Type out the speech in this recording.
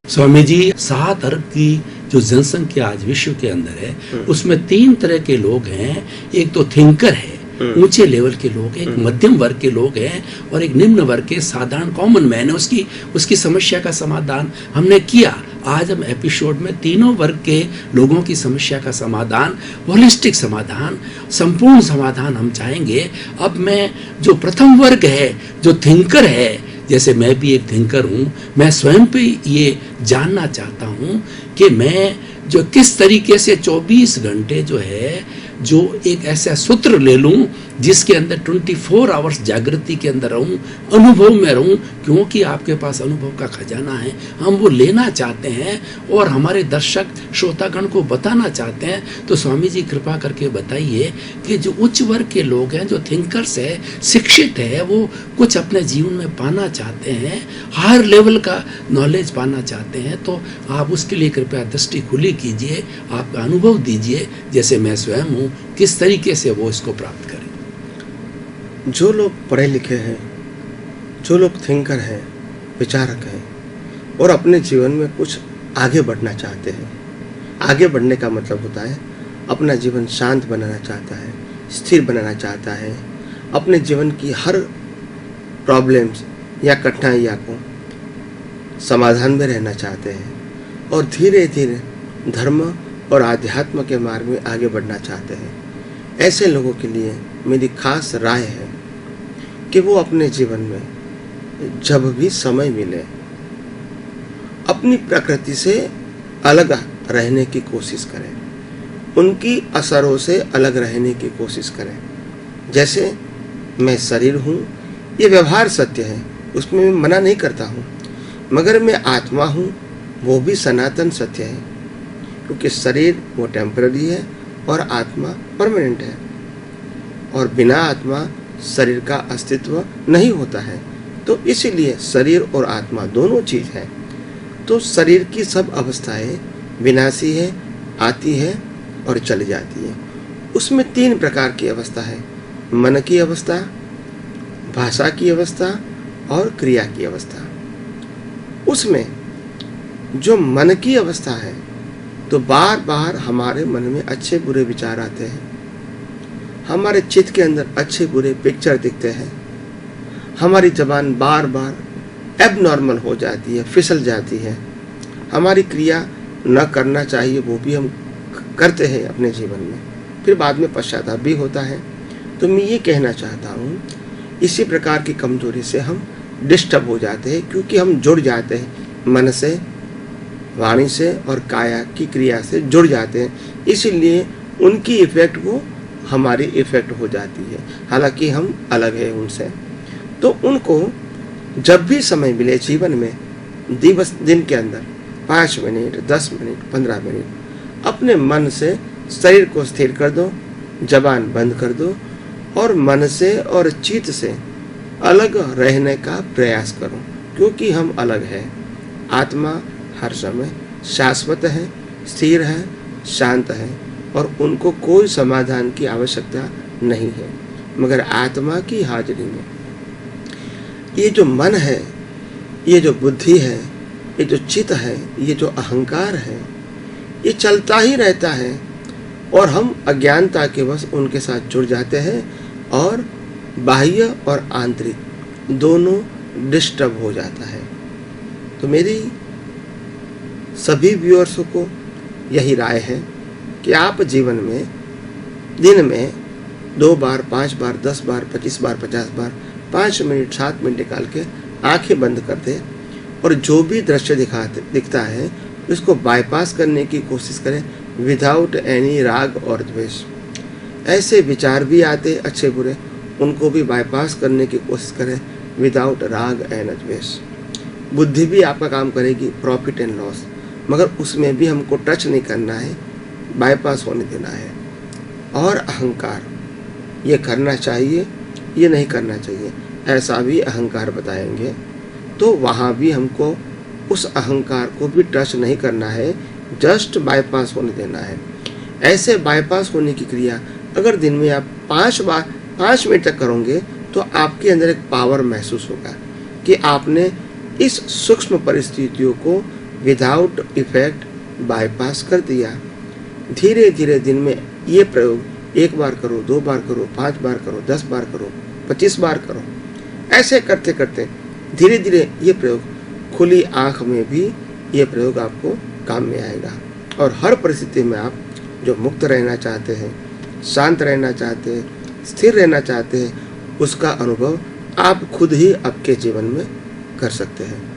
स्वामी जी, 7 अरब की जो जनसंख्या आज विश्व के अंदर है, उसमें 3 तरह के लोग हैं। एक तो थिंकर है, ऊंचे लेवल के लोग हैं, एक मध्यम वर्ग के लोग हैं और एक निम्न वर्ग के साधारण कॉमन मैन है। उसकी समस्या का समाधान हमने किया। आज हम एपिसोड में तीनों वर्ग के लोगों की समस्या का समाधान, होलिस्टिक समाधान, संपूर्ण समाधान हम चाहेंगे। अब मैं जो प्रथम वर्ग है, जो थिंकर है, जैसे मैं भी एक थिंकर हूँ, मैं स्वयं पे ये जानना चाहता हूँ कि मैं जो किस तरीके से 24 घंटे जो है, जो एक ऐसा सूत्र ले लूं जिसके अंदर 24 आवर्स जागृति के अंदर रहूं, अनुभव में रहूं, क्योंकि आपके पास अनुभव का खजाना है। हम वो लेना चाहते हैं और हमारे दर्शक श्रोतागण को बताना चाहते हैं। तो स्वामी जी कृपा करके बताइए कि जो उच्च वर्ग के लोग हैं, जो थिंकर्स है, शिक्षित है, वो कुछ अपने जीवन में पाना चाहते हैं, हायर लेवल का नॉलेज पाना चाहते हैं, तो आप उसके लिए कृपया दृष्टि खुली कीजिए, आपका अनुभव दीजिए, जैसे मैं स्वयं हूँ, किस तरीके से वो इसको प्राप्त करें। जो लोग पढ़े लिखे हैं, जो लोग थिंकर हैं, विचारक हैं और अपने जीवन में कुछ आगे बढ़ना चाहते हैं, आगे बढ़ने का मतलब होता है अपना जीवन शांत बनाना चाहता है, स्थिर बनाना चाहता है, अपने जीवन की हर प्रॉब्लम्स या कठिनाइयों को समाधान में रहना चाहते हैं और धीरे धीरे धर्म और आध्यात्म के मार्ग में आगे बढ़ना चाहते हैं। ऐसे लोगों के लिए मेरी खास राय है कि वो अपने जीवन में जब भी समय मिले अपनी प्रकृति से अलग रहने की कोशिश करें, उनकी असरों से अलग रहने की कोशिश करें। जैसे मैं शरीर हूँ, ये व्यवहार सत्य है, उसमें मैं मना नहीं करता हूँ, मगर मैं आत्मा हूँ, वो भी सनातन सत्य है, क्योंकि शरीर वो टेम्पररी है और आत्मा परमानेंट है और बिना आत्मा शरीर का अस्तित्व नहीं होता है। तो इसीलिए शरीर और आत्मा दोनों चीज़ है। तो शरीर की सब अवस्थाएं विनाशी है, आती है और चली जाती है। उसमें 3 प्रकार की अवस्था है, मन की अवस्था, भाषा की अवस्था और क्रिया की अवस्था। उसमें जो मन की अवस्था है तो बार बार हमारे मन में अच्छे बुरे विचार आते हैं, हमारे चित्त के अंदर अच्छे बुरे पिक्चर दिखते हैं, हमारी जबान बार बार एबनॉर्मल हो जाती है, फिसल जाती है, हमारी क्रिया न करना चाहिए वो भी हम करते हैं अपने जीवन में, फिर बाद में पश्चाताप भी होता है। तो मैं ये कहना चाहता हूँ, इसी प्रकार की कमजोरी से हम डिस्टर्ब हो जाते हैं, क्योंकि हम जुड़ जाते हैं मन से, वाणी से और काया की क्रिया से जुड़ जाते हैं, इसीलिए उनकी इफेक्ट वो हमारी इफेक्ट हो जाती है, हालांकि हम अलग हैं उनसे। तो उनको जब भी समय मिले जीवन में, दिन के अंदर 5 मिनट, 10 मिनट, 15 मिनट अपने मन से शरीर को स्थिर कर दो, जबान बंद कर दो और मन से और चित्त से अलग रहने का प्रयास करो, क्योंकि हम अलग हैं। आत्मा हर समय शाश्वत है, स्थिर है, शांत है और उनको कोई समाधान की आवश्यकता नहीं है, मगर आत्मा की हाजिरी में ये जो मन है, ये जो बुद्धि है, ये जो चित्त है, ये जो अहंकार है, ये चलता ही रहता है और हम अज्ञानता के वश उनके साथ जुड़ जाते हैं और बाह्य और आंतरिक दोनों डिस्टर्ब हो जाता है। तो मेरी सभी व्यूअर्सों को यही राय है कि आप जीवन में दिन में 2 बार, 5 बार, 10 बार, 25 बार, 50 बार 5 मिनट, 7 मिनट निकाल के आंखें बंद कर दें और जो भी दृश्य दिखता है उसको बाईपास करने की कोशिश करें विदाउट एनी राग और द्वेष। ऐसे विचार भी आते अच्छे बुरे, उनको भी बाईपास करने की कोशिश करें विदाउट राग एंड द्वेष। बुद्धि भी आपका काम करेगी, प्रॉफिट एंड लॉस, मगर उसमें भी हमको टच नहीं करना है, बाईपास होने देना है। और अहंकार, ये करना चाहिए, ये नहीं करना चाहिए, ऐसा भी अहंकार बताएंगे। तो वहाँ भी हमको उस अहंकार को भी टच नहीं करना है, जस्ट बाईपास होने देना है। ऐसे बाईपास होने की क्रिया अगर दिन में आप 5 मिनट तक करोगे तो आपके अंदर एक पावर महसूस होगा कि आपने इस सूक्ष्म परिस्थितियों को विदाउट इफेक्ट बाईपास कर दिया। धीरे धीरे दिन में ये प्रयोग 1 बार करो, 2 बार करो, 5 बार करो, 10 बार करो, 25 बार करो। ऐसे करते करते धीरे धीरे ये प्रयोग खुली आँख में भी ये प्रयोग आपको काम में आएगा। और हर परिस्थिति में आप जो मुक्त रहना चाहते हैं, शांत रहना चाहते हैं, स्थिर रहना चाहते हैं, उसका अनुभव आप खुद ही आपके जीवन में कर सकते हैं।